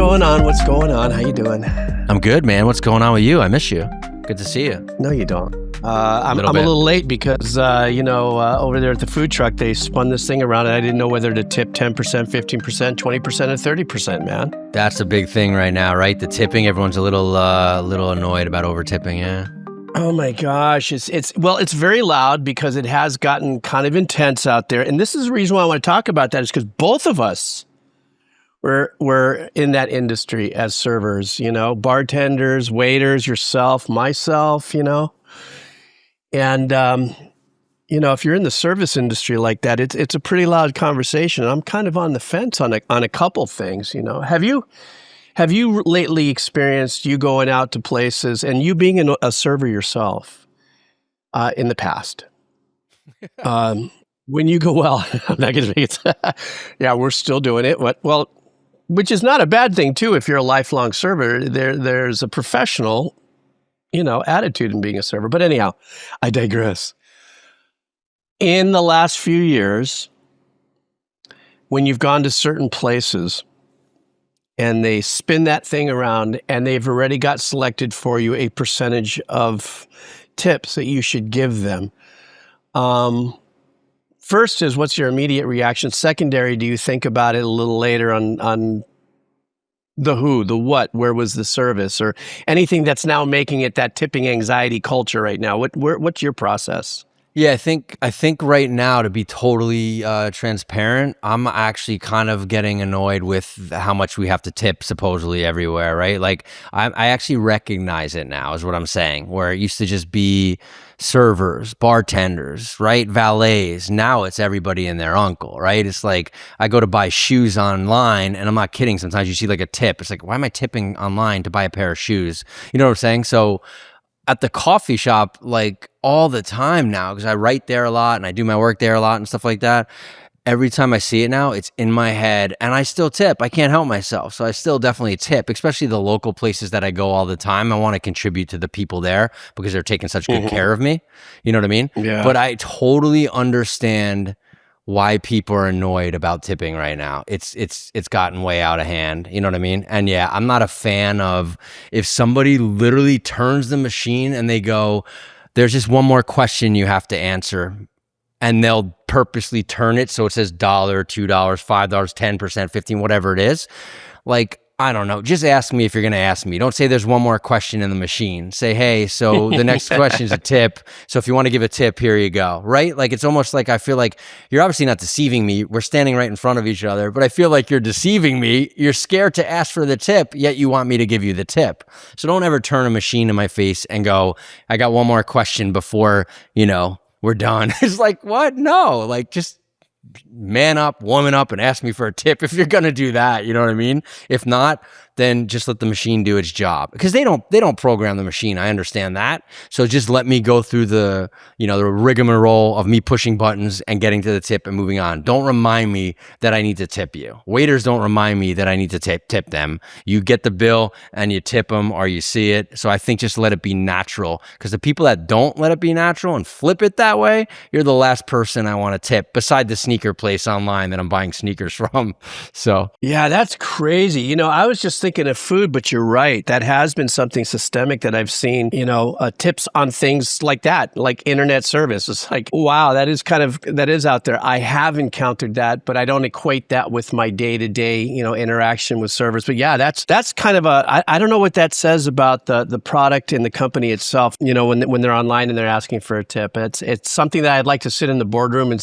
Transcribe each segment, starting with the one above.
going on? What's going on? How you doing? I'm good, man. What's going on with you? I miss you. Good to see you. No, you don't. I'm a little late because, over there at the food truck, they spun this thing around and I didn't know whether to tip 10%, 15%, 20%, or 30%, man. That's a big thing right now, right? The tipping, everyone's a little annoyed about over tipping, yeah. Oh my gosh. It's very loud because it has gotten kind of intense out there. And this is the reason why I want to talk about that is because both of us were in that industry as servers, bartenders, waiters, yourself, myself, And, if you're in the service industry like that, it's a pretty loud conversation. I'm kind of on the fence on a couple things, Have you lately experienced you going out to places and you being a server yourself in the past? When you go, well, I'm not going to make it. Yeah, we're still doing it. Well, which is not a bad thing too. If you're a lifelong server, there's a professional attitude in being a server. But anyhow, I digress. In the last few years, when you've gone to certain places and they spin that thing around and they've already got selected for you a percentage of tips that you should give them. First is, what's your immediate reaction? Secondary, do you think about it a little later on the who, the what, where was the service, or anything that's now making it that tipping anxiety culture right now? What's your process? Yeah, I think right now, to be totally transparent, I'm actually kind of getting annoyed with how much we have to tip supposedly everywhere, right? Like I actually recognize it now, is what I'm saying, where it used to just be servers, bartenders, right? Valets. Now it's everybody and their uncle, right? It's like I go to buy shoes online, and I'm not kidding. Sometimes you see like a tip. It's like, why am I tipping online to buy a pair of shoes? You know what I'm saying? So at the coffee shop, like all the time now, because I write there a lot and I do my work there a lot and stuff like that. Every time I see it now, it's in my head, and I still tip. I can't help myself. So I still definitely tip, especially the local places that I go all the time. I want to contribute to the people there because they're taking such good care of me. You know what I mean? Yeah. But I totally understand why people are annoyed about tipping right now. It's gotten way out of hand. You know what I mean? And yeah, I'm not a fan of if somebody literally turns the machine and they go, there's just one more question you have to answer. And they'll purposely turn it so it says $1, $2, $5, 10%, 15%, whatever it is. Like, I don't know. Just ask me if you're going to ask me. Don't say there's one more question in the machine. Say, hey, so the next question is a tip. So if you want to give a tip, here you go. Right? Like, it's almost like I feel like you're obviously not deceiving me. We're standing right in front of each other, but I feel like you're deceiving me. You're scared to ask for the tip, yet you want me to give you the tip. So don't ever turn a machine in my face and go, I got one more question before, we're done. It's like, what? No, like just man up, woman up, and ask me for a tip if you're going to do that. You know what I mean? If not, then just let the machine do its job, because they don't program the machine. I understand that. So just let me go through the rigmarole of me pushing buttons and getting to the tip and moving on. Don't remind me that I need to tip you. Waiters don't remind me that I need to tip them. You get the bill and you tip them, or you see it. So I think just let it be natural, because the people that don't let it be natural and flip it that way, you're the last person I want to tip, beside the sneaker place online that I'm buying sneakers from. So yeah, that's crazy. I was just thinking of food, but you're right. That has been something systemic that I've seen, tips on things like that, like internet service. It's like, wow, that is out there. I have encountered that, but I don't equate that with my day-to-day, interaction with servers. But yeah, that's kind of I don't know what that says about the product and the company itself, when they're online and they're asking for a tip. It's something that I'd like to sit in the boardroom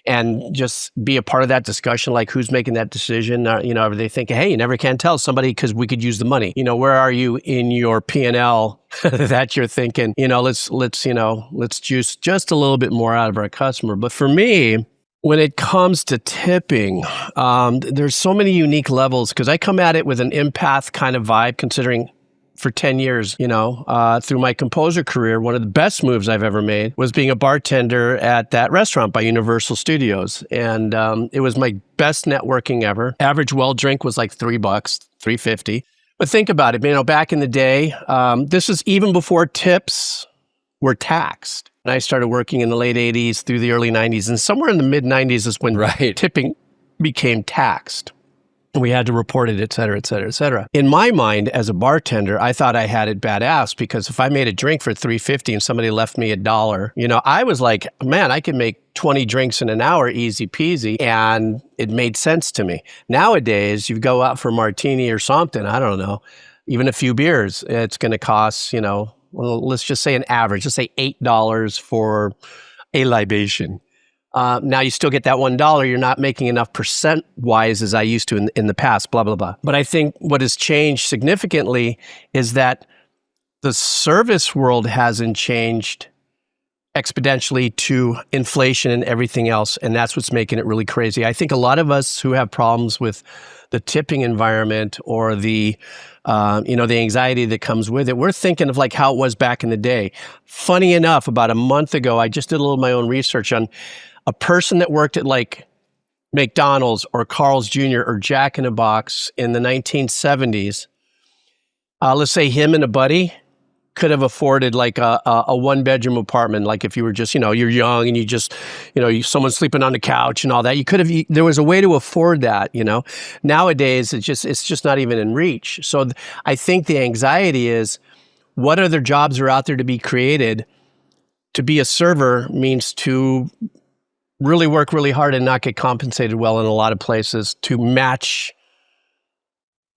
and just be a part of that discussion, like who's making that decision. Are they thinking, hey, you never can tell somebody because we could use the money. Where are you in your P&L that you're thinking, let's juice just a little bit more out of our customer. But for me, when it comes to tipping, there's so many unique levels, because I come at it with an empath kind of vibe, considering for 10 years, through my composer career, one of the best moves I've ever made was being a bartender at that restaurant by Universal Studios. And it was my best networking ever. Average well drink was like $3, $3.50. But think about it, back in the day, this was even before tips were taxed. And I started working in the late 80s through the early 90s. And somewhere in the mid 90s is when tipping became taxed. We had to report it, et cetera, et cetera, et cetera. In my mind, as a bartender, I thought I had it badass because if I made a drink for $3.50 and somebody left me $1, I was like, man, I could make 20 drinks in an hour, easy peasy. And it made sense to me. Nowadays, you go out for a martini or something, I don't know, even a few beers, it's going to cost, well, let's just say an average, let's say $8 for a libation. Now you still get that $1. You're not making enough percent-wise as I used to in the past, blah, blah, blah. But I think what has changed significantly is that the service world hasn't changed exponentially to inflation and everything else. And that's what's making it really crazy. I think a lot of us who have problems with the tipping environment or the anxiety that comes with it, we're thinking of like how it was back in the day. Funny enough, about a month ago, I just did a little of my own research on a person that worked at like McDonald's or Carl's Jr. or Jack in the Box in the 1970s. Let's say him and a buddy could have afforded like a one-bedroom apartment. Like if you were just, you're young and you just, someone's sleeping on the couch and all that. You could have, there was a way to afford that, Nowadays, it's just not even in reach. So I think the anxiety is what other jobs are out there to be created. To be a server means to really work really hard and not get compensated well in a lot of places to match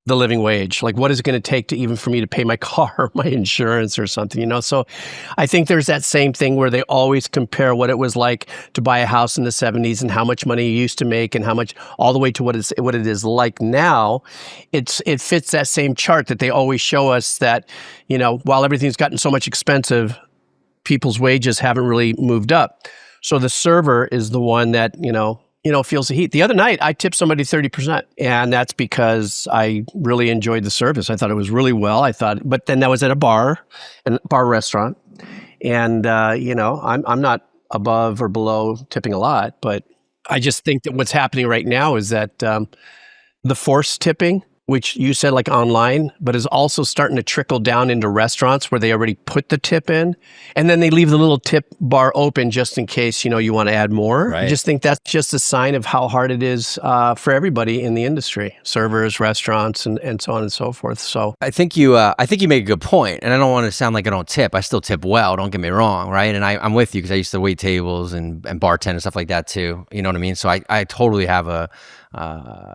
the living wage. Like, what is it going to take to even for me to pay my car or my insurance or something, So I think there's that same thing where they always compare what it was like to buy a house in the 70s and how much money you used to make and how much all the way to what it is like now. It fits that same chart that they always show us that, while everything's gotten so much expensive, people's wages haven't really moved up. So the server is the one that, feels the heat. The other night, I tipped somebody 30%, and that's because I really enjoyed the service. I thought it was really well. But then that was at a bar restaurant, and I'm not above or below tipping a lot, but I just think that what's happening right now is that the forced tipping, which you said like online, but is also starting to trickle down into restaurants where they already put the tip in, and then they leave the little tip bar open just in case, you want to add more. Right. I just think that's just a sign of how hard it is for everybody in the industry, servers, restaurants, and so on and so forth. So I think you make a good point, and I don't want to sound like I don't tip. I still tip well, don't get me wrong, right? And I'm with you because I used to wait tables and bartend and stuff like that too. You know what I mean? So I totally have a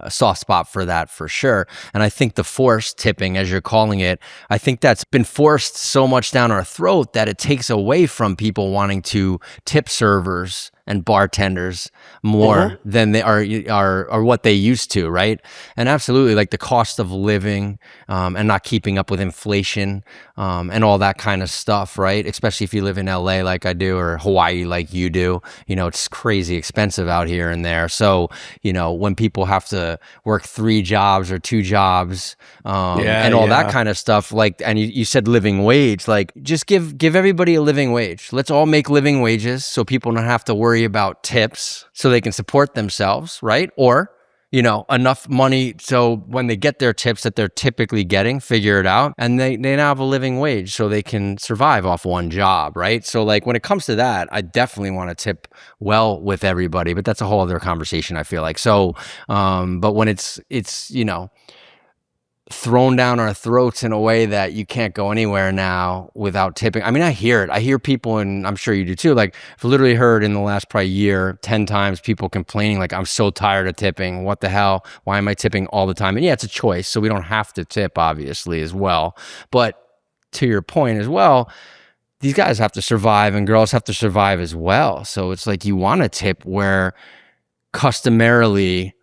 soft spot for that for sure. And I think the forced tipping, as you're calling it, I think that's been forced so much down our throat that it takes away from people wanting to tip servers and bartenders more than they are what they used to, right? And absolutely, like the cost of living and not keeping up with inflation and all that kind of stuff, right? Especially if you live in LA like I do or Hawaii like you do, it's crazy expensive out here and there. So, when people have to work 3 jobs or 2 jobs and all that kind of stuff, like, and you said living wage, like just give everybody a living wage. Let's all make living wages so people don't have to worry about tips so they can support themselves, right? Or, enough money so when they get their tips that they're typically getting, figure it out, and they now have a living wage so they can survive off one job, right? So like when it comes to that, I definitely want to tip well with everybody, but that's a whole other conversation, I feel like. So, but when it's thrown down our throats in a way that you can't go anywhere now without tipping. I mean, I hear it. I hear people, and I'm sure you do too, like I've literally heard in the last probably year, 10 times people complaining like, I'm so tired of tipping. What the hell? Why am I tipping all the time? And yeah, it's a choice. So we don't have to tip, obviously, as well. But to your point as well, these guys have to survive and girls have to survive as well. So it's like you want to tip where customarily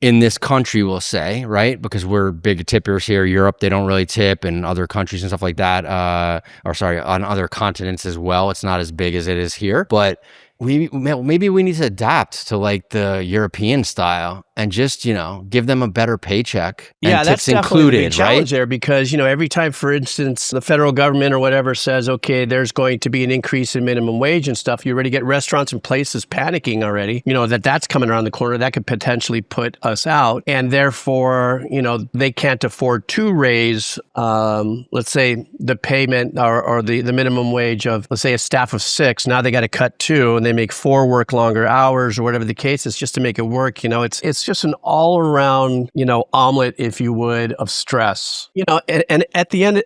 in this country, we'll say, right? Because we're big tippers here. Europe, they don't really tip, and other countries and stuff like that. On other continents as well. It's not as big as it is here. But maybe we need to adapt to like the European style and just, give them a better paycheck. And yeah, that's tips definitely included, a big challenge right? there because, every time, for instance, the federal government or whatever says, okay, there's going to be an increase in minimum wage and stuff, you already get restaurants and places panicking already, that's coming around the corner. That could potentially put us out. And therefore, they can't afford to raise, let's say, the payment or the minimum wage of, let's say, a staff of 6. Now they got to cut 2 and they make 4 work longer hours or whatever the case is just to make it work. It's just an all around, omelet, if you would, of stress. And at the end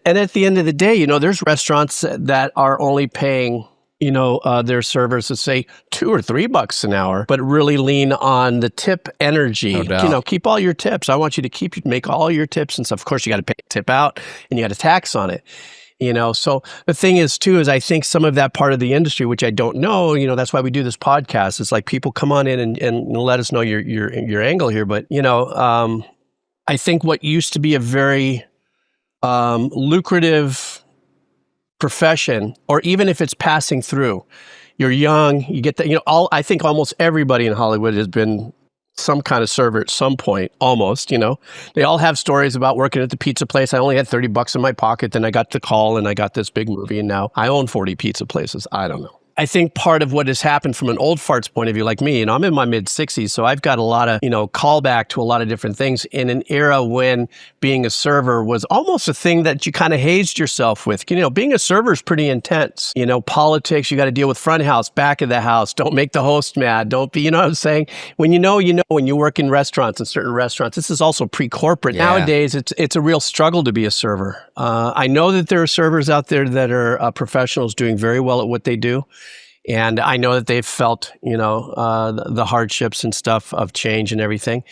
of the day, there's restaurants that are only paying their servers to say $2 or $3 an hour, but really lean on the tip energy. No doubt. Keep all your tips. I want you to make all your tips and stuff. Of course, you got to pay a tip out and you got to tax on it. So the thing is too, is I think some of that part of the industry, which I don't know, that's why we do this podcast. It's like people come on in and let us know your angle here. But, I think what used to be a very lucrative profession, or even if it's passing through, you're young, you get that, I think almost everybody in Hollywood has been some kind of server at some point, almost, they all have stories about working at the pizza place. I only had $30 in my pocket. Then I got the call and I got this big movie and now I own 40 pizza places. I don't know. I think part of what has happened from an old fart's point of view, like me, I'm in my mid 60s, so I've got a lot of, callback to a lot of different things in an era when being a server was almost a thing that you kind of hazed yourself with. Being a server is pretty intense. Politics, you got to deal with front house, back of the house. Don't make the host mad. Don't be, you know what I'm saying? When when you work in restaurants and certain restaurants, this is also pre-corporate. Yeah. Nowadays, it's a real struggle to be a server. I know that there are servers out there that are professionals doing very well at what they do. And I know that they've felt, the hardships and stuff of change and everything.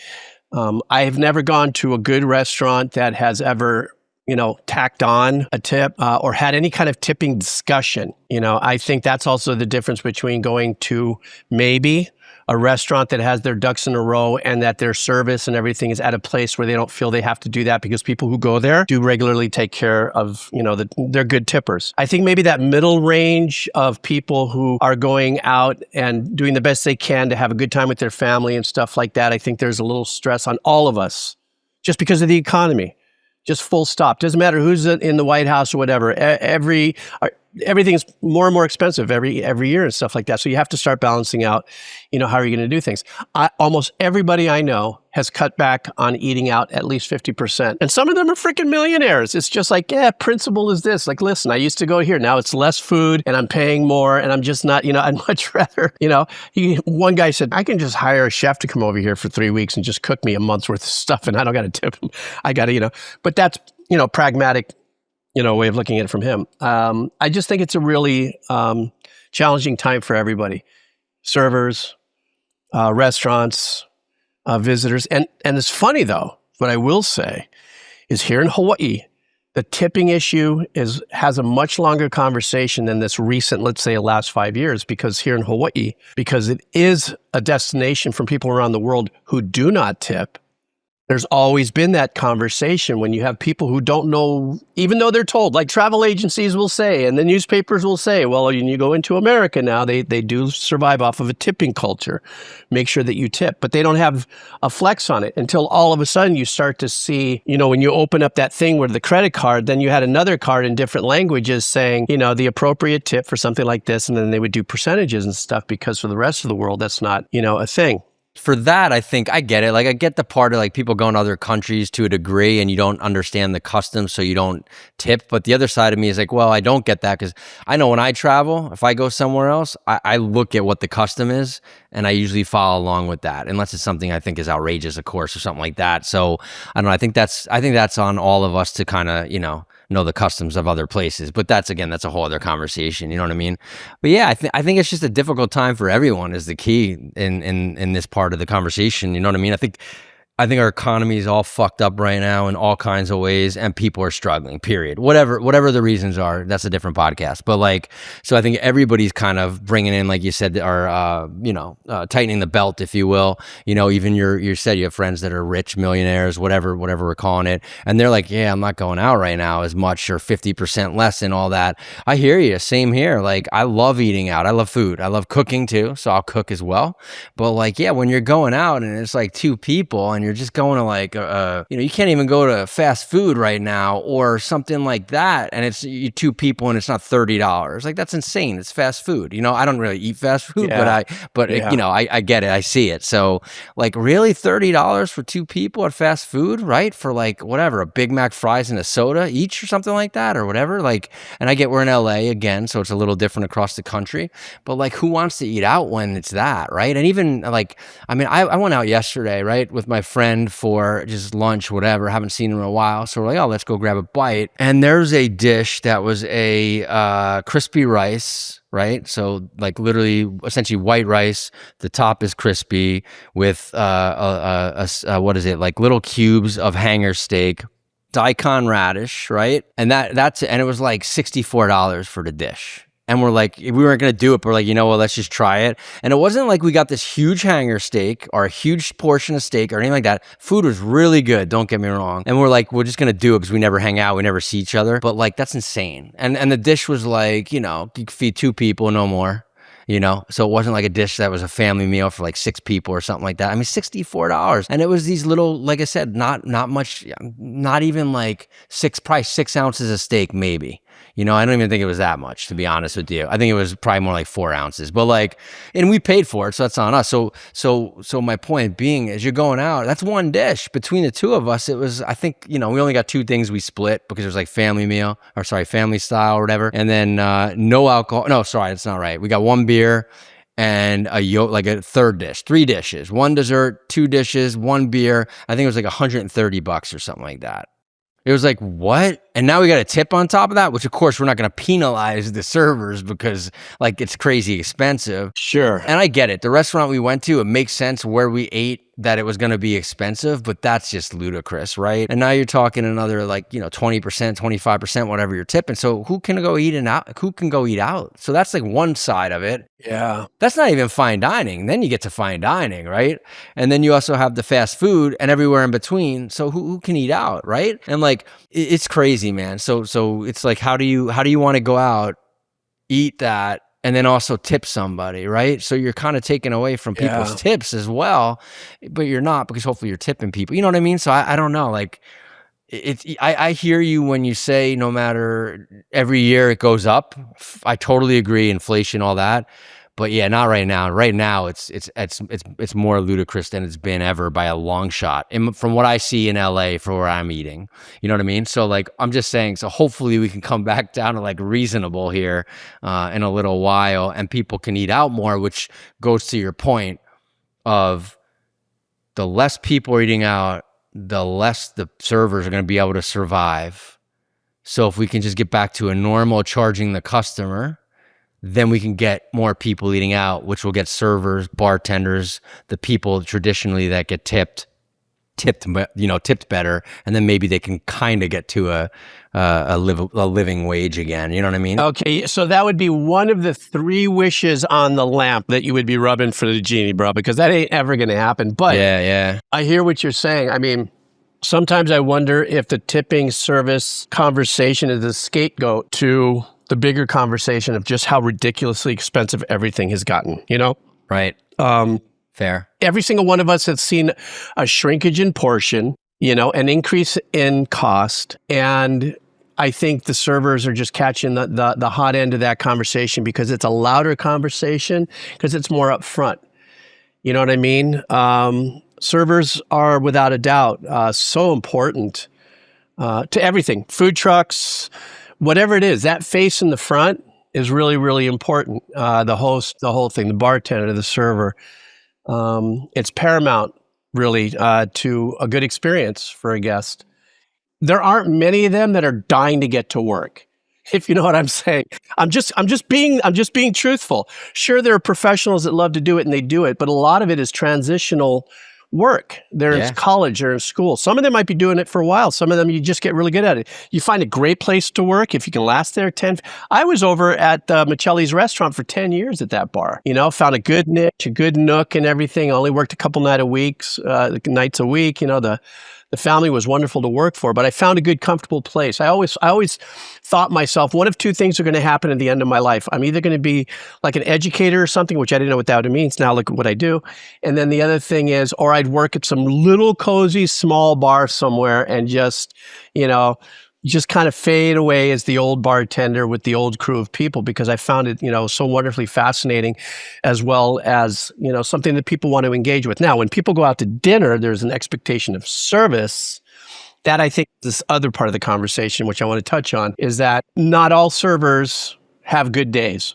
I have never gone to a good restaurant that has ever, tacked on a tip or had any kind of tipping discussion. I think that's also the difference between going to maybe a restaurant that has their ducks in a row and that their service and everything is at a place where they don't feel they have to do that, because people who go there do regularly take care of, they're good tippers. I think maybe that middle range of people who are going out and doing the best they can to have a good time with their family and stuff like that, I think there's a little stress on all of us just because of the economy. Just full stop. Doesn't matter who's in the White House or whatever. Everything's more and more expensive every year and stuff like that. So you have to start balancing out, how are you going to do things? Almost everybody I know has cut back on eating out at least 50%. And some of them are freaking millionaires. It's just like, principle is this. Like, listen, I used to go here. Now it's less food and I'm paying more and I'm just not, I'd much rather, one guy said, I can just hire a chef to come over here for 3 weeks and just cook me a month's worth of stuff and I don't got to tip him. I got to, but that's, pragmatic, way of looking at it from him. I just think it's a really challenging time for everybody. Servers, restaurants, visitors. And it's funny though, what I will say is here in Hawaii, the tipping issue has a much longer conversation than this recent, let's say, last 5 years, because here in Hawaii, because it is a destination from people around the world who do not tip, there's always been that conversation when you have people who don't know, even though they're told, like travel agencies will say, and the newspapers will say, well, when you go into America now, they do survive off of a tipping culture. Make sure that you tip, but they don't have a flex on it until all of a sudden you start to see, when you open up that thing with the credit card, then you had another card in different languages saying, the appropriate tip for something like this. And then they would do percentages and stuff, because for the rest of the world, that's not, a thing. For that, I think I get it. Like, I get the part of like people going to other countries to a degree and you don't understand the customs, so you don't tip. But the other side of me is like, well, I don't get that, because I know when I travel, if I go somewhere else, I look at what the custom is and I usually follow along with that, unless it's something I think is outrageous, of course, or something like that. So I don't know. I think that's on all of us to kind of, know the customs of other places. But that's a whole other conversation. You know what I mean? But yeah, I think it's just a difficult time for everyone is the key in this part of the conversation. You know what I mean? I think our economy is all fucked up right now in all kinds of ways, and people are struggling, period. Whatever the reasons are, that's a different podcast. But so I think everybody's kind of bringing in, like you said, are, tightening the belt, if you will. Even you said you have friends that are rich millionaires, whatever we're calling it. And they're like, yeah, I'm not going out right now as much, or 50% less and all that. I hear you. Same here. Like, I love eating out. I love food. I love cooking too. So I'll cook as well. But when you're going out and it's like two people and you're just going to like, you can't even go to fast food right now or something like that. And it's you two people and it's not $30. Like, that's insane. It's fast food. I don't really eat fast food, Yeah. I get it. I see it. So like, really $30 for two people at fast food, right? For like whatever, a Big Mac, fries, and a soda each or something like that or whatever. Like, and I get we're in LA again, so it's a little different across the country, but like, who wants to eat out when it's that, right? And even like, I mean, I went out yesterday, right, with my friend for just lunch, whatever, haven't seen him in a while. So we're like, oh, let's go grab a bite. And there's a dish that was a crispy rice, right? So like literally essentially white rice. The top is crispy with what is it? Like little cubes of hanger steak, daikon radish, right? And and it was like $64 for the dish. And we're like, we weren't going to do it, but we're like, well, let's just try it. And it wasn't like we got this huge hanger steak or a huge portion of steak or anything like that. Food was really good, don't get me wrong. And we're like, we're just going to do it because we never hang out, we never see each other. But like, that's insane. And the dish was like, you could feed two people, no more. So it wasn't like a dish that was a family meal for like six people or something like that. I mean, $64. And it was these little, like I said, not much, not even like probably 6 ounces of steak, maybe. I don't even think it was that much, to be honest with you. I think it was probably more like 4 ounces, but like, and we paid for it, so that's on us. So my point being is, you're going out, that's one dish. Between the two of us, it was, I think, we only got two things we split because it was like family style or whatever. And then no alcohol. No, sorry, that's not right. We got one beer and like a third dish, 3 dishes, one dessert, 2 dishes, one beer. I think it was like $130 or something like that. It was like, what? And now we got a tip on top of that, which of course we're not going to penalize the servers because like it's crazy expensive. Sure. And I get it. The restaurant we went to, it makes sense where we ate that it was going to be expensive, but that's just ludicrous, right? And now you're talking another like, 20%, 25%, whatever you're tipping. So who can go eat out? Who can go eat out? So that's like one side of it. Yeah. That's not even fine dining. Then you get to fine dining, right? And then you also have the fast food and everywhere in between. So who can eat out, right? And like, it's crazy, man. So it's like, how do you want to go out, eat that, and then also tip somebody, right? So you're kind of taking away from people's tips as well, but you're not, because hopefully you're tipping people. You know what I mean? So I don't know. Like, I hear you when you say no matter every year it goes up. I totally agree. Inflation, all that. But yeah, not right now. Right now, it's more ludicrous than it's been ever by a long shot. And from what I see in LA for where I'm eating, you know what I mean? So like, I'm just saying. So hopefully we can come back down to like reasonable here in a little while, and people can eat out more, which goes to your point of the less people are eating out, the less the servers are going to be able to survive. So if we can just get back to a normal charging the customer, then we can get more people eating out, which will get servers, bartenders, the people traditionally that get tipped better, and then maybe they can kind of get to a living wage again. You know what I mean? Okay, so that would be one of the 3 wishes on the lamp that you would be rubbing for the genie, bro, because that ain't ever going to happen. But yeah, I hear what you're saying. I mean, sometimes I wonder if the tipping service conversation is a scapegoat to the bigger conversation of just how ridiculously expensive everything has gotten, Right. Fair. Every single one of us has seen a shrinkage in portion, an increase in cost. And I think the servers are just catching the hot end of that conversation because it's a louder conversation, because it's more upfront. You know what I mean? Servers are without a doubt so important to everything. Food trucks, whatever it is, that face in the front is really, really important. The host, the whole thing, the bartender, the server. It's paramount, really, to a good experience for a guest. There aren't many of them that are dying to get to work, if you know what I'm saying. I'm just being truthful. Sure, there are professionals that love to do it and they do it, but a lot of it is transitional work. They're in college or in school. Some of them might be doing it for a while. Some of them, you just get really good at it. You find a great place to work if you can last there 10. I was over at Michelli's restaurant for 10 years at that bar. Found a good niche, a good nook and everything. I only worked a couple nights a week. The The family was wonderful to work for, but I found a good, comfortable place. I always thought myself, one of two things are going to happen at the end of my life. I'm either going to be like an educator or something, which I didn't know what that means. Now look at what I do. And then the other thing is, or I'd work at some little cozy small bar somewhere and just, just kind of fade away as the old bartender with the old crew of people, because I found it, so wonderfully fascinating, as well as, something that people want to engage with. Now, when people go out to dinner, there's an expectation of service. That, I think, this other part of the conversation, which I want to touch on, is that not all servers have good days.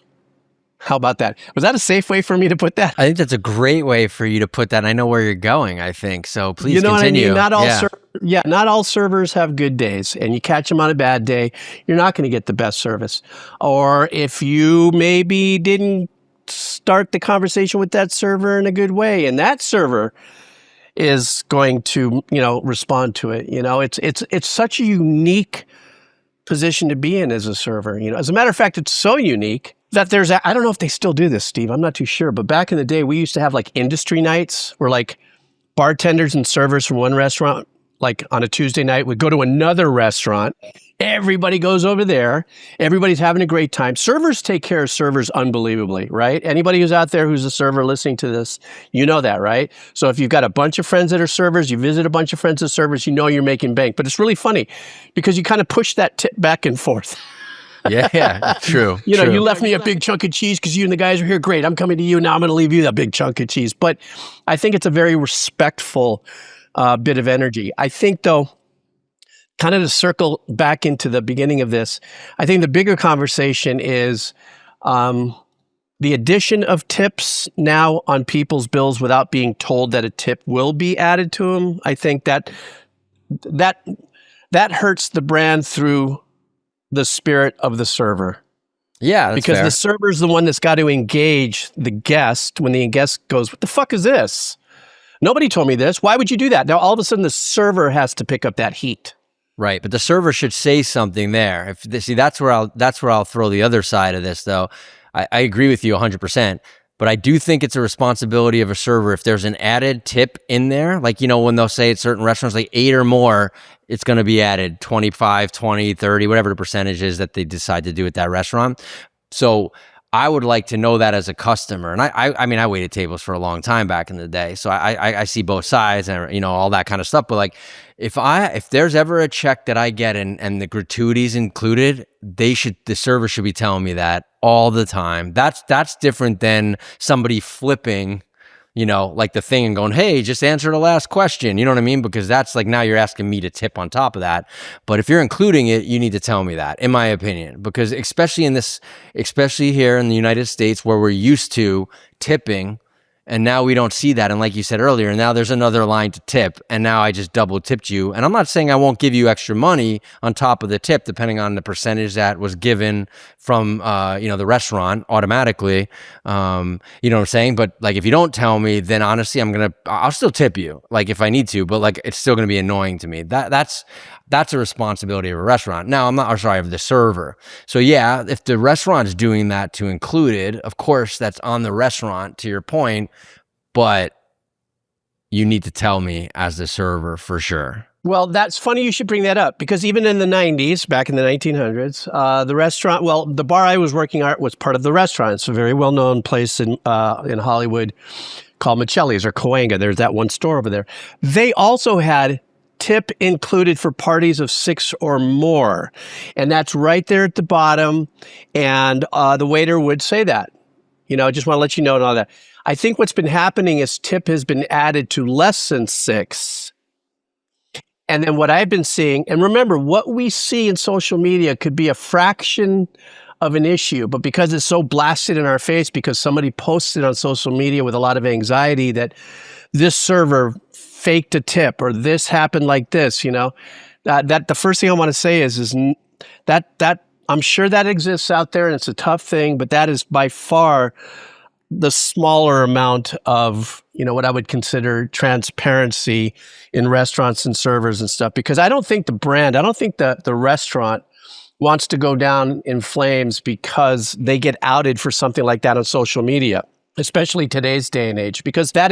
How about that? Was that a safe way for me to put that? I think that's a great way for you to put that. I know where you're going, I think. So please you know continue. What I mean? Not all servers have good days, and you catch them on a bad day, you're not going to get the best service. Or if you maybe didn't start the conversation with that server in a good way, and that server is going to, respond to it. It's such a unique position to be in as a server. As a matter of fact, it's so unique that I don't know if they still do this, Steve. I'm not too sure. But back in the day, we used to have like industry nights where like bartenders and servers from one restaurant, like on a Tuesday night, would go to another restaurant. Everybody goes over there. Everybody's having a great time. Servers take care of servers unbelievably, right? Anybody who's out there who's a server listening to this, you know that, right? So if you've got a bunch of friends that are servers, you visit a bunch of friends as servers, you're making bank. But it's really funny because you kind of push that tip back and forth. Yeah, true. You left me a big chunk of cheese because you and the guys are here. Great. I'm coming to you. Now I'm going to leave you that big chunk of cheese. But I think it's a very respectful bit of energy. I think, though, kind of to circle back into the beginning of this, I think the bigger conversation is the addition of tips now on people's bills without being told that a tip will be added to them. I think that hurts the brand through the spirit of the server. Yeah, that's because fair. The server's the one that's got to engage the guest when the guest goes, "What the fuck is this? Nobody told me this. Why would you do that?" Now, all of a sudden, the server has to pick up that heat. Right, but the server should say something there. That's where I'll throw the other side of this, though. I agree with you 100%. But I do think it's a responsibility of a server if there's an added tip in there, like, when they'll say at certain restaurants, like 8 or more, it's going to be added 25, 20, 30, whatever the percentage is that they decide to do at that restaurant. So I would like to know that as a customer. And I mean, I waited tables for a long time back in the day. So I see both sides and, all that kind of stuff. But like, if there's ever a check that I get and the gratuities included, the server should be telling me that all the time. That's different than somebody flipping, like the thing and going, "Hey, just answer the last question." You know what I mean? Because that's like, now you're asking me to tip on top of that. But if you're including it, you need to tell me that, in my opinion, because especially here in the United States where we're used to tipping, and now we don't see that. And like you said earlier, now there's another line to tip, and now I just double tipped you. And I'm not saying I won't give you extra money on top of the tip, depending on the percentage that was given from, the restaurant automatically. You know what I'm saying? But like, if you don't tell me, then honestly, I'll still tip you, like if I need to, but like, it's still going to be annoying to me. That's a responsibility of a restaurant. Now, of the server. So yeah, if the restaurant's doing that to include it, of course, that's on the restaurant, to your point, but you need to tell me as the server for sure. Well, that's funny you should bring that up, because even in the 90s, back in the 1900s, the bar I was working at was part of the restaurant. It's a very well-known place in Hollywood called Michelli's or Cahuenga. There's that one store over there. They also had tip included for parties of 6 or more. And that's right there at the bottom. And the waiter would say that. I just want to let you know and all that. I think what's been happening is tip has been added to less than 6. And then what I've been seeing, and remember, what we see in social media could be a fraction of an issue, but because it's so blasted in our face, because somebody posted on social media with a lot of anxiety that this server faked a tip or this happened like this, that the first thing I want to say is that I'm sure that exists out there and it's a tough thing, but that is by far the smaller amount of, what I would consider transparency in restaurants and servers and stuff, because I don't think the restaurant wants to go down in flames because they get outed for something like that on social media. especially today's day and age, because that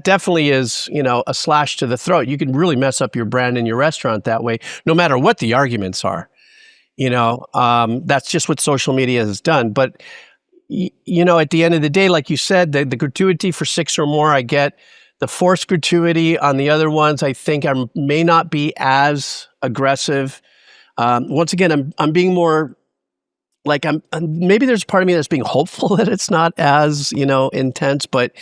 definitely is, a slash to the throat. You can really mess up your brand in your restaurant that way, no matter what the arguments are. That's just what social media has done. But at the end of the day, like you said, the gratuity for 6 or more, I get. The forced gratuity on the other ones, I think I may not be as aggressive. Once again, I'm being more like maybe there's a part of me that's being hopeful that it's not as intense, but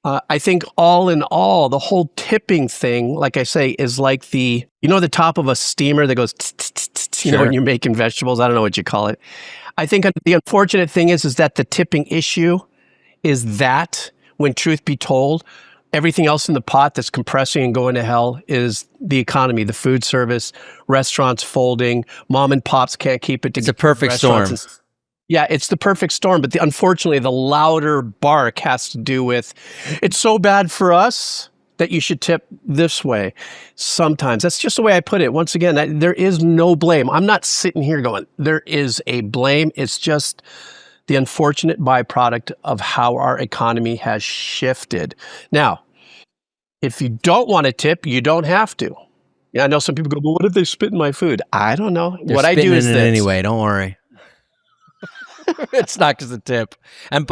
I think all in all, the whole tipping thing, like I say, is like the top of a steamer that goes, when you're making vegetables. I don't know what you call it. I think the unfortunate thing is that the tipping issue is that, when truth be told, everything else in the pot that's compressing and going to hell is the economy, the food service, restaurants folding, mom and pops can't keep it together. It's a perfect storm. Yeah, it's the perfect storm. But unfortunately, the louder bark has to do with, it's so bad for us that you should tip this way. Sometimes that's just the way I put it. Once again, there is no blame. I'm not sitting here going, there is a blame. It's just the unfortunate byproduct of how our economy has shifted. Now, if you don't want to tip, you don't have to. Yeah, I know some people go, well, what if they spit in my food? I don't know. What I do is this. Anyway, don't worry. It's not because of the tip. And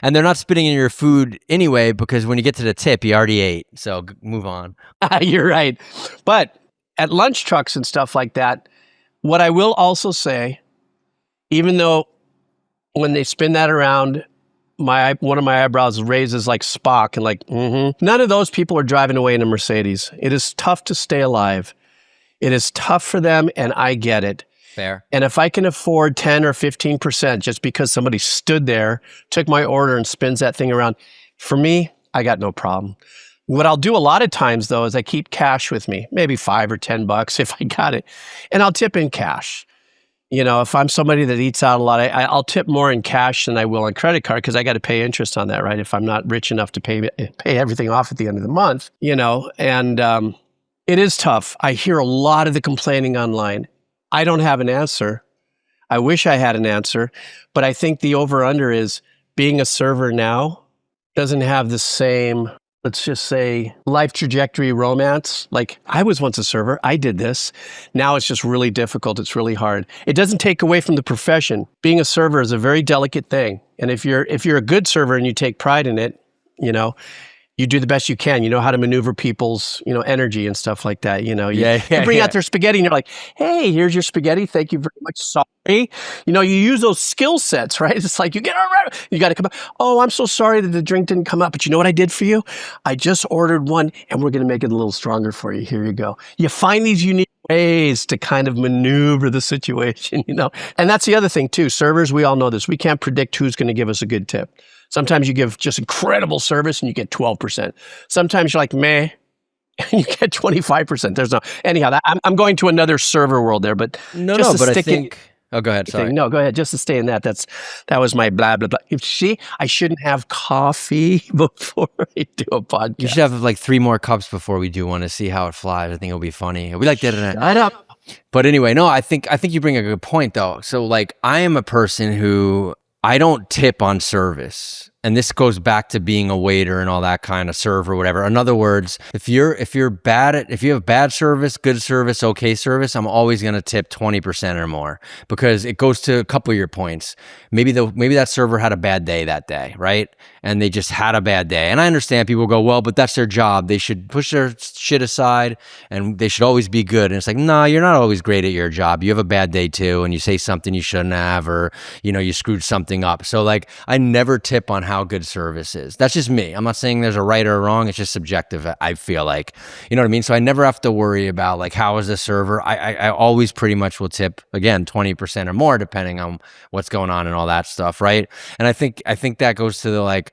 they're not spitting in your food anyway, because when you get to the tip, you already ate. So move on. You're right. But at lunch trucks and stuff like that, what I will also say, even though when they spin that around, one of my eyebrows raises like Spock and like, none of those people are driving away in a Mercedes. It is tough to stay alive. It is tough for them, and I get it. Fair. And if I can afford 10 or 15% just because somebody stood there, took my order and spins that thing around, for me, I got no problem. What I'll do a lot of times, though, is I keep cash with me, maybe $5 or $10 if I got it, and I'll tip in cash. If I'm somebody that eats out a lot, I'll tip more in cash than I will on credit card, because I got to pay interest on that, right? If I'm not rich enough to pay everything off at the end of the month, and it is tough. I hear a lot of the complaining online. I don't have an answer. I wish I had an answer, but I think the over-under is, being a server now doesn't have the same, let's just say, life trajectory romance. Like, I was once a server. I did this. Now it's just really difficult. It's really hard. It doesn't take away from the profession. Being a server is a very delicate thing. And if you're a good server and you take pride in it, you do the best you can. You know how to maneuver people's, energy and stuff like that. You bring out their spaghetti and you're like, hey, here's your spaghetti. Thank you very much. Sorry. You use those skill sets, right? It's like, you got to come up. Oh, I'm so sorry that the drink didn't come up. But you know what I did for you? I just ordered one and we're going to make it a little stronger for you. Here you go. You find these unique ways to kind of maneuver the situation, And that's the other thing too. Servers, we all know this. We can't predict who's going to give us a good tip. Sometimes you give just incredible service and you get 12%. Sometimes you're like, meh, and you get 25%. Anyhow, I'm going to another server world there, but I think. Oh, go ahead. Sorry. No, go ahead. Just to stay in that. That was my blah, blah, blah. See, I shouldn't have coffee before I do a podcast. You should have like 3 more cups before we do one to see how it flies. I think it'll be funny. It'll be like that. Shut up. But anyway, no, I think you bring a good point though. So like, I am a person who, I don't tip on service. And this goes back to being a waiter and all that kind of server, whatever. In other words, if you have bad service, good service, okay service, I'm always going to tip 20% or more, because it goes to a couple of your points. Maybe that server had a bad day that day, right? And they just had a bad day. And I understand people go, well, but that's their job. They should push their shit aside and they should always be good. And it's like, no, you're not always great at your job. You have a bad day too, and you say something you shouldn't have, or you screwed something up. So like, I never tip on how good service is. That's just me. I'm not saying there's a right or a wrong. It's just subjective, I feel like. You know what I mean? So I never have to worry about like, how is the server? I always pretty much will tip, again, 20% or more, depending on what's going on and all that stuff, right? And I think that goes to the like,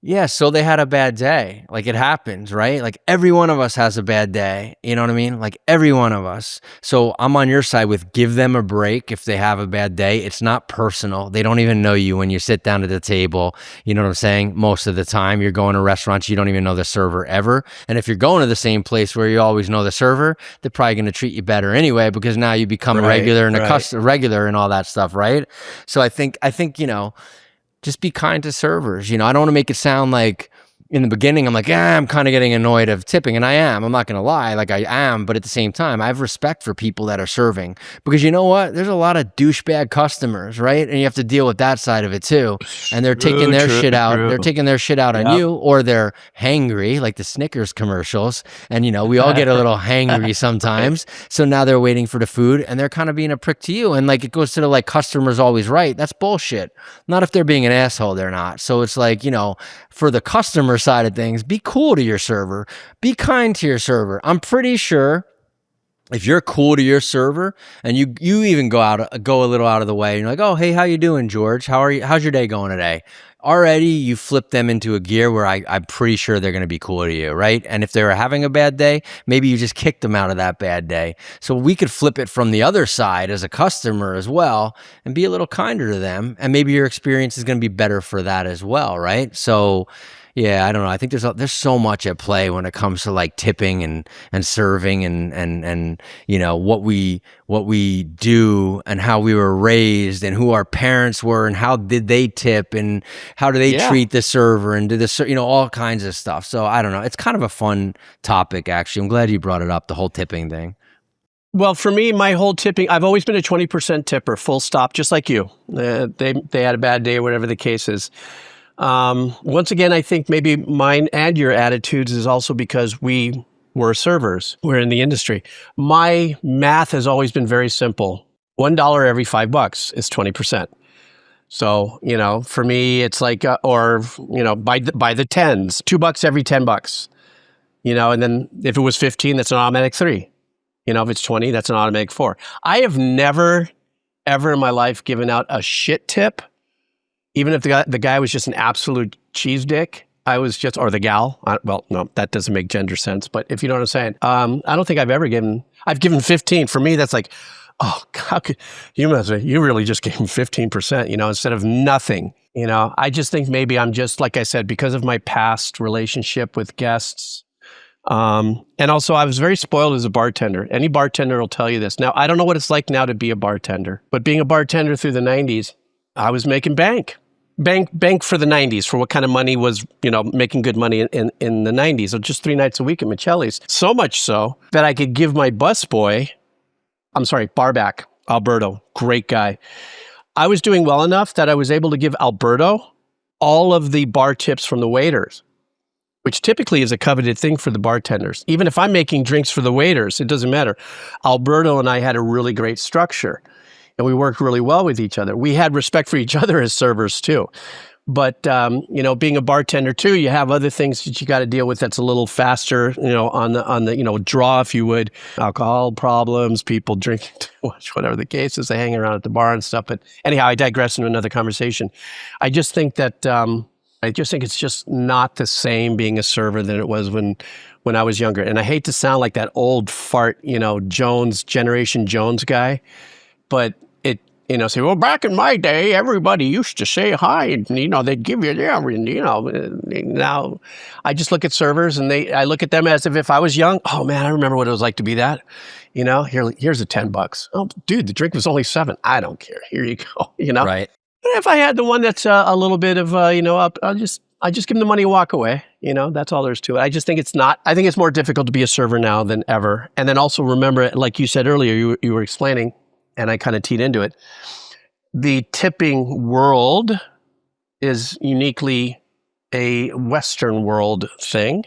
yeah, so they had a bad day. Like, it happens, right? Like, every one of us has a bad day. You know what I mean? Like, every one of us. So I'm on your side with, give them a break if they have a bad day. It's not personal. They don't even know you when you sit down at the table. You know what I'm saying? Most of the time, you're going to restaurants, you don't even know the server ever. And if you're going to the same place where you always know the server, they're probably going to treat you better anyway, because now you become regular and regular and all that stuff, right? So I think just be kind to servers. You know, I don't want to make it sound like in the beginning, I'm like, I'm kind of getting annoyed of tipping. And I am. I'm not going to lie. Like, I am. But at the same time, I have respect for people that are serving because you know what? There's a lot of douchebag customers, right? And you have to deal with that side of it too. And they're taking their shit out. They're taking their shit out on you, or they're hangry, like the Snickers commercials. And, you know, we all get a little hangry sometimes. So now they're waiting for the food and they're kind of being a prick to you. And like, it goes to the like, customer's always right. That's bullshit. Not if they're being an asshole, they're not. So it's like, you know, for the customer side of things, be cool to your server, be kind to your server. I'm pretty sure if you're cool to your server and you even go a little out of the way and you're like, oh, hey, how you doing, George? How's your day going today? Already you flip them into a gear where I'm pretty sure they're going to be cool to you, right? And if they're having a bad day, maybe you just kick them out of that bad day. So we could flip it from the other side as a customer as well and be a little kinder to them. And maybe your experience is going to be better for that as well, right? So yeah, I don't know. I think there's so much at play when it comes to like tipping and serving and you know what we do and how we were raised and who our parents were and how did they tip and how do they treat the server and do this, you know, all kinds of stuff. So I don't know. It's kind of a fun topic actually. I'm glad you brought it up, the whole tipping thing. Well, for me, my whole tipping, I've always been a 20% tipper, full stop, just like you. They had a bad day, whatever the case is. Once again, I think maybe mine and your attitudes is also because we were servers. We're in the industry. My math has always been very simple. $1 every $5 is 20%. So, you know, for me, it's like, or, you know, by the tens, $2 every $10, you know, and then if it was 15, that's an automatic 3. You know, if it's 20, that's an automatic 4. I have never, ever in my life given out a shit tip. Even if the guy was just an absolute cheese dick, I was just, or the gal, well, no, that doesn't make gender sense, but if you know what I'm saying, I don't think I've given 15. For me, that's like, oh, how could, you really just gave him 15%, you know, instead of nothing. You know, I just think maybe I'm just, like I said, because of my past relationship with guests, and also I was very spoiled as a bartender. Any bartender will tell you this. Now, I don't know what it's like now to be a bartender, but being a bartender through the 90s, I was making bank for the 90s for what kind of money was, you know, making good money in the 90s. So just 3 nights a week at Michelli's. So much so that I could give my barback, Alberto, great guy. I was doing well enough that I was able to give Alberto all of the bar tips from the waiters, which typically is a coveted thing for the bartenders. Even if I'm making drinks for the waiters, it doesn't matter. Alberto and I had a really great structure. And we worked really well with each other. We had respect for each other as servers too. But, you know, being a bartender too, you have other things that you got to deal with that's a little faster, you know, on the, you know, draw, if you would, alcohol problems, people drinking too much, whatever the case is, they hang around at the bar and stuff. But anyhow, I digress into another conversation. I just think that, it's just not the same being a server than it was when I was younger. And I hate to sound like that old fart, you know, Generation Jones guy. But you know, say, well, back in my day, everybody used to say hi, and, you know, they'd give you there, and, you know, now I just look at servers and I look at them as if I was young. Oh man, I remember what it was like to be that, you know, here's a $10. Oh dude, the drink was only $7. I don't care. Here you go. You know, right. But if I had the one that's a little bit of, you know, I just give them the money and walk away. You know, that's all there is to it. I just think I think it's more difficult to be a server now than ever. And then also remember, like you said earlier, you were explaining, and I kind of teed into it, the tipping world is uniquely a Western world thing.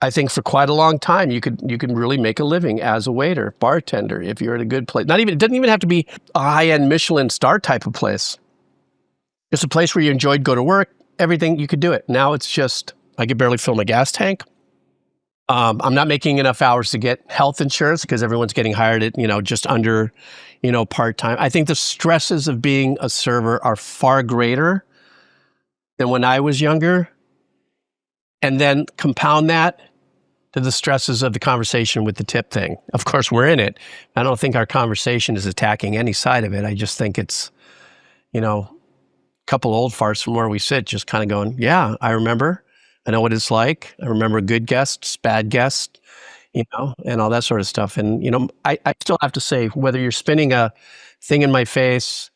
I think for quite a long time, you could really make a living as a waiter, bartender, if you're at a good place. It doesn't even have to be a high-end Michelin star type of place. Just a place where you enjoyed, go to work, everything, you could do it. Now it's just, I could barely fill my gas tank. I'm not making enough hours to get health insurance because everyone's getting hired at, you know, just under, you know, part-time. I think the stresses of being a server are far greater than when I was younger. And then compound that to the stresses of the conversation with the tip thing. Of course, we're in it. I don't think our conversation is attacking any side of it. I just think it's, you know, a couple old farts from where we sit just kind of going, yeah, I remember. I know what it's like. I remember good guests, bad guests, you know, and all that sort of stuff. And, you know, I still have to say, whether you're spinning a thing in my face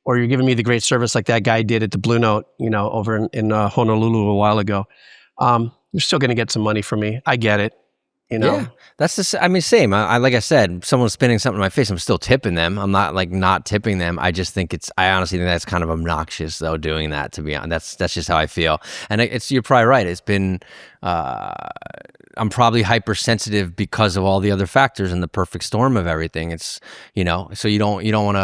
or you're giving me the great service like that guy did at the Blue Note, over in Honolulu a while ago, you're still going to get some money from me. I get it. Yeah, that's I mean, same. I like I said, someone's spinning something in my face, I'm still tipping them. I'm not like not tipping them. I just think I honestly think that's kind of obnoxious though, doing that, to be honest. That's just how I feel. And you're probably right. It's been, I'm probably hypersensitive because of all the other factors and the perfect storm of everything. It's, so you don't want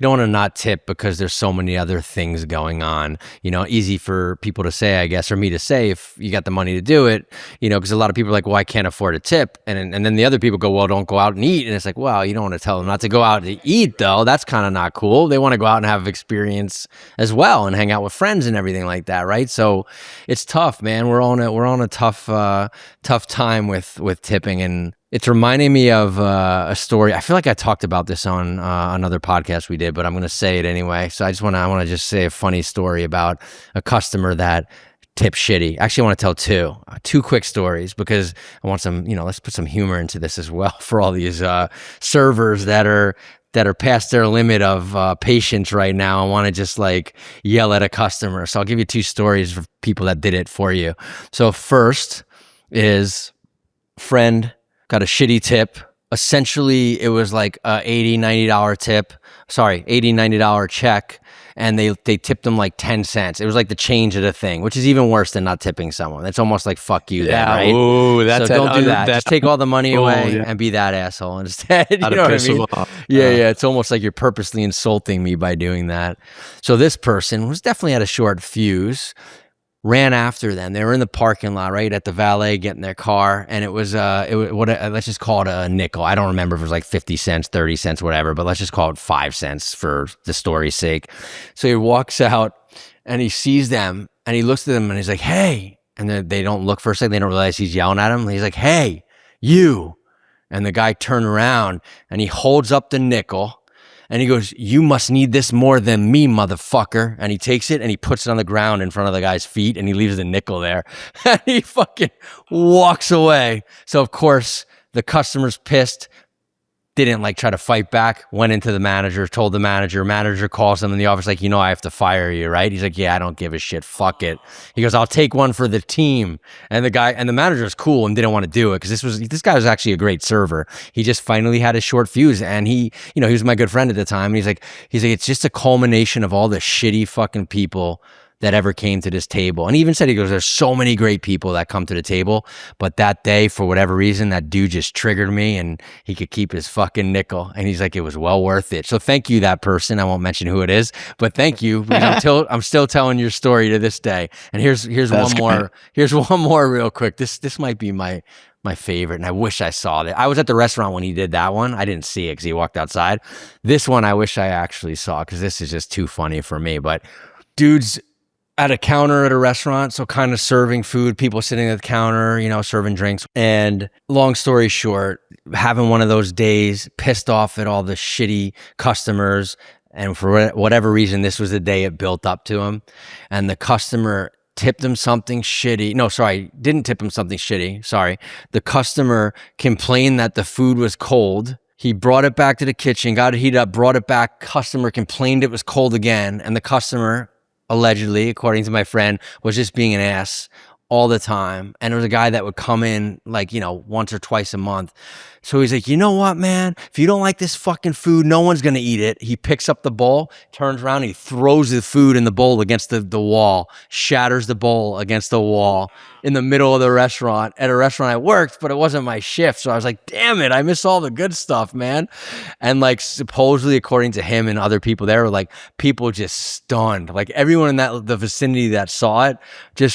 to not tip because there's so many other things going on. Easy for people to say, I guess, or me to say if you got the money to do it. Because a lot of people are like, well, I can't afford a tip, and then the other people go, well, don't go out and eat. And it's like, well, you don't want to tell them not to go out to eat though. That's kind of not cool. They want to go out and have experience as well and hang out with friends and everything like that, right? So it's tough, man. We're on a tough time with tipping, and it's reminding me of a story. I feel like I talked about this on another podcast we did, but I'm going to say it anyway. So I want to just say a funny story about a customer that tipped shitty. Actually, I want to tell two quick stories because I want some, let's put some humor into this as well for all these servers that are past their limit of patience right now and want to just like yell at a customer. So I'll give you two stories of people that did it for you. So first is friend got a shitty tip. Essentially, it was like a $80 tip. Sorry, $90 check. And they tipped them like 10 cents. It was like the change of the thing, which is even worse than not tipping someone. That's almost like fuck you then, right? Ooh, that's so don't do that. Just take all the money away and be that asshole instead. You know what I mean? Yeah. It's almost like you're purposely insulting me by doing that. So this person was definitely had a short fuse. Ran after them. They were in the parking lot, right at the valet, getting their car, and it was let's just call it a nickel. I don't remember if it was like 50 cents, 30 cents, whatever, but let's just call it 5 cents for the story's sake. So he walks out and he sees them and he looks at them and he's like, "Hey," and they don't look for a second. They don't realize he's yelling at him. He's like, "Hey, you," and the guy turned around and he holds up the nickel. And he goes, "You must need this more than me, motherfucker." And he takes it and he puts it on the ground in front of the guy's feet and he leaves the nickel there. And he fucking walks away. So, of course, the customer's pissed. Didn't like try to fight back, went into the manager, told the manager calls him in the office like, "I have to fire you," right? He's like, "Yeah, I don't give a shit. Fuck it." He goes, "I'll take one for the team." And the manager's cool and didn't want to do it because this guy was actually a great server. He just finally had a short fuse and he was my good friend at the time. And he's like, "It's just a culmination of all the shitty fucking people that ever came to this table." And he even said, he goes, "There's so many great people that come to the table, but that day, for whatever reason, that dude just triggered me and he could keep his fucking nickel." And he's like, "It was well worth it." So thank you, that person. I won't mention who it is, but thank you because I'm still telling your story to this day. And here's one more. Here's one more real quick. This might be my favorite, and I wish I saw it. I was at the restaurant when he did that one. I didn't see it because he walked outside. This one I wish I actually saw because this is just too funny for me. But dude's at a counter at a restaurant, so kind of serving food, people sitting at the counter, serving drinks. And long story short, having one of those days, pissed off at all the shitty customers. And for whatever reason, this was the day it built up to him. And the customer tipped him something shitty. No, sorry, didn't tip him something shitty. Sorry. The customer complained that the food was cold. He brought it back to the kitchen, got it heated up, brought it back. Customer complained it was cold again. And the customer, allegedly, according to my friend, was just being an ass all the time. And it was a guy that would come in like, once or twice a month. So he's like, "You know what, man? If you don't like this fucking food, no one's going to eat it." He picks up the bowl, turns around, and he throws the food in the bowl against the wall, shatters the bowl against the wall in the middle of the restaurant at a restaurant I worked, but it wasn't my shift. So I was like, damn it, I miss all the good stuff, man. And like supposedly, according to him and other people there, were like people just stunned. Like everyone in the vicinity that saw it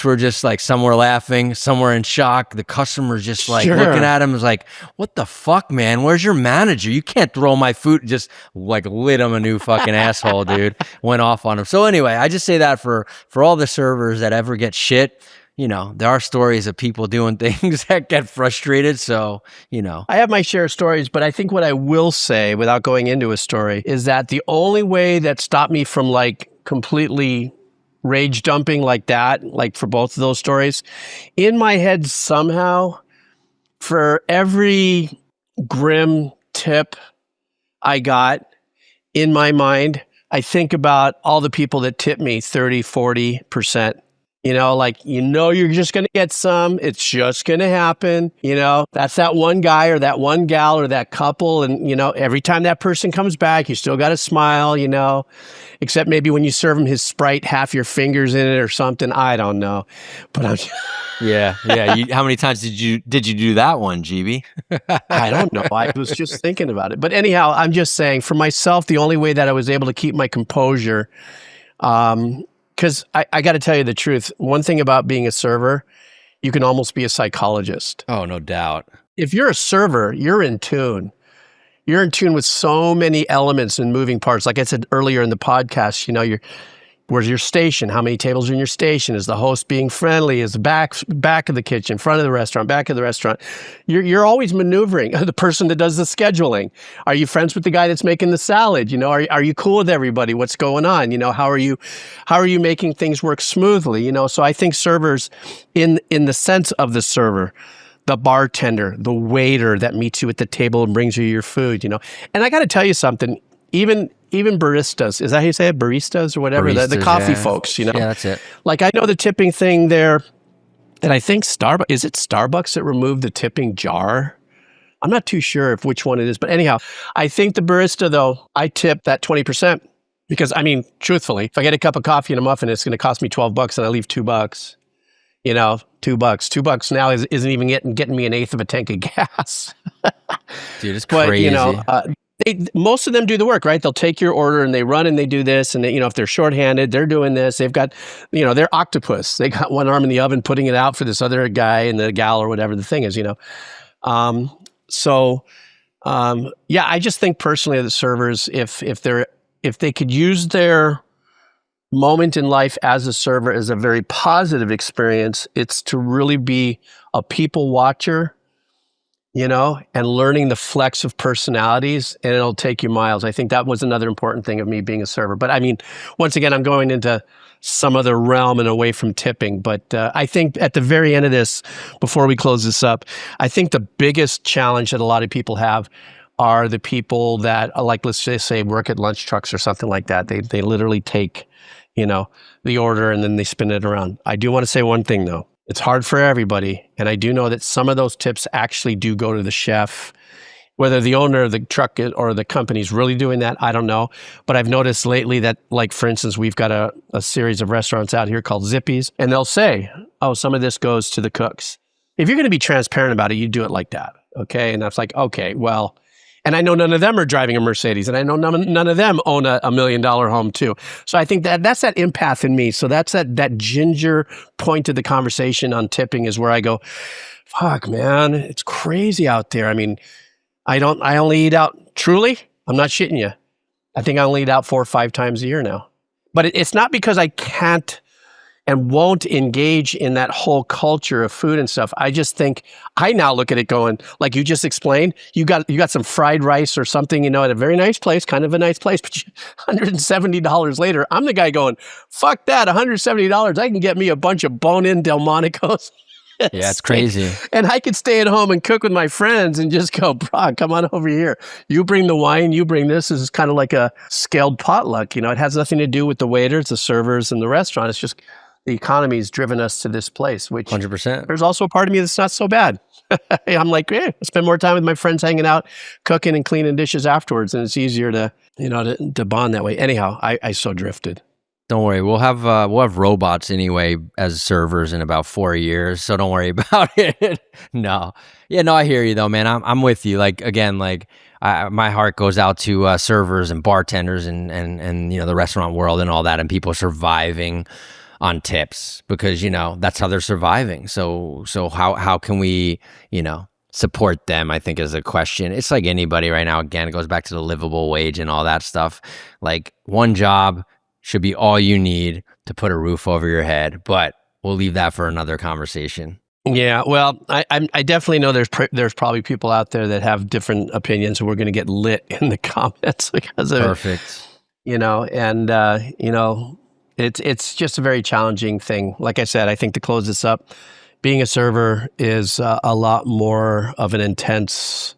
were just like, some were laughing, some were in shock. The customers just like looking at him was like, "What the fuck, man? Where's your manager? You can't throw my food." Just like lit him a new fucking asshole, dude. Went off on him. So anyway, I just say that for all the servers that ever get shit. There are stories of people doing things that get frustrated. So, I have my share of stories, but I think what I will say without going into a story is that the only way that stopped me from like completely rage dumping like that, like for both of those stories, in my head somehow, for every grim tip I got, in my mind, I think about all the people that tip me 30, 40%. Like, you're just going to get some. It's just going to happen. That's that one guy or that one gal or that couple. And, every time that person comes back, you still got to smile, except maybe when you serve him his Sprite, half your fingers in it or something. I don't know. But I'm Yeah. How many times did you do that one, GB? I don't know. I was just thinking about it. But anyhow, I'm just saying for myself, the only way that I was able to keep my composure, because I got to tell you the truth. One thing about being a server, you can almost be a psychologist. Oh, no doubt. If you're a server, you're in tune. You're in tune with so many elements and moving parts. Like I said earlier in the podcast, where's your station? How many tables are in your station? Is the host being friendly? Is the back of the kitchen, front of the restaurant, back of the restaurant? You're always maneuvering. The person that does the scheduling. Are you friends with the guy that's making the salad? Are you cool with everybody? What's going on? How are you making things work smoothly? So I think servers, in the sense of the server, the bartender, the waiter that meets you at the table and brings you your food, And I got to tell you something. Even baristas, is that how you say it? Baristas or whatever, the coffee folks, Yeah, that's it. Like I know the tipping thing there, and I think is it Starbucks that removed the tipping jar? I'm not too sure if which one it is, but anyhow, I think the barista though, I tip that 20% because truthfully, if I get a cup of coffee and a muffin, it's going to cost me $12 and I leave $2. $2 now isn't even getting me an eighth of a tank of gas. Dude, it's crazy. But, most of them do the work, right? They'll take your order and they run and they do this. And if they're shorthanded, they're doing this. They've got, they're octopus. They got one arm in the oven, putting it out for this other guy and the gal or whatever the thing is, Yeah, I just think personally the servers, if they could use their moment in life as a server as a very positive experience, it's to really be a people watcher, and learning the flex of personalities, and it'll take you miles. I think that was another important thing of me being a server. But once again, I'm going into some other realm and away from tipping. But I think at the very end of this, before we close this up, I think the biggest challenge that a lot of people have are the people that, like, let's just say, work at lunch trucks or something like that. They literally take, the order and then they spin it around. I do want to say one thing though. It's hard for everybody. And I do know that some of those tips actually do go to the chef. Whether the owner of the truck or the company is really doing that, I don't know. But I've noticed lately that, like, for instance, we've got a series of restaurants out here called Zippy's, and they'll say, oh, some of this goes to the cooks. If you're going to be transparent about it, you do it like that. Okay. And that's like, okay, well, and I know none of them are driving a Mercedes, and I know none of them own a $1 million home too. So I think that's that empath in me. So that's that ginger point of the conversation on tipping is where I go, fuck, man, it's crazy out there. I only eat out, truly, I'm not shitting you. I think I only eat out 4 or 5 times a year now. But it's not because I can't and won't engage in that whole culture of food and stuff. I just think I now look at it going, like you just explained, you got some fried rice or something, at a very nice place, kind of a nice place, but $170 later, I'm the guy going, fuck that, $170. I can get me a bunch of bone-in Delmonico's. Yeah, it's crazy. And I could stay at home and cook with my friends and just go, bro, come on over here. You bring the wine, you bring this. This is kind of like a scaled potluck. It has nothing to do with the waiters, the servers, and the restaurant. It's just the economy has driven us to this place, which 100%. There's also a part of me that's not so bad. I'm like, I spend more time with my friends hanging out, cooking and cleaning dishes afterwards. And it's easier to, to bond that way. Anyhow, I so drifted. Don't worry, we'll have robots anyway as servers in about 4 years, so don't worry about it. No, I hear you though, man. I'm with you. Like again, my heart goes out to servers and bartenders and the restaurant world and all that, and people surviving on tips because that's how they're surviving. So how can we support them? I think is a question. It's like anybody right now. Again, it goes back to the livable wage and all that stuff. Like one job should be all you need to put a roof over your head, but we'll leave that for another conversation. Yeah, well, I definitely know there's probably people out there that have different opinions, and we're going to get lit in the comments because of Perfect. It's just a very challenging thing. Like I said, I think to close this up, being a server is a lot more of an intense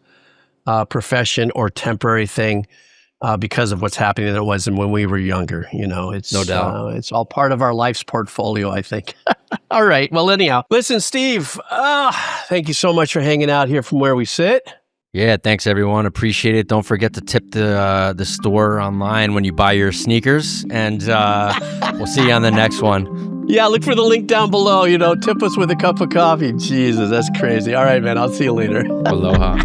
profession or temporary thing. because of what's happening than it was when we were younger. It's No doubt. it's all part of our life's portfolio, I think. All right. Well, anyhow, listen, Steve, thank you so much for hanging out here from where we sit. Yeah, thanks everyone. Appreciate it. Don't forget to tip the store online when you buy your sneakers, and we'll see you on the next one. Yeah, look for the link down below. Tip us with a cup of coffee. Jesus, that's crazy. All right, man. I'll see you later. Aloha.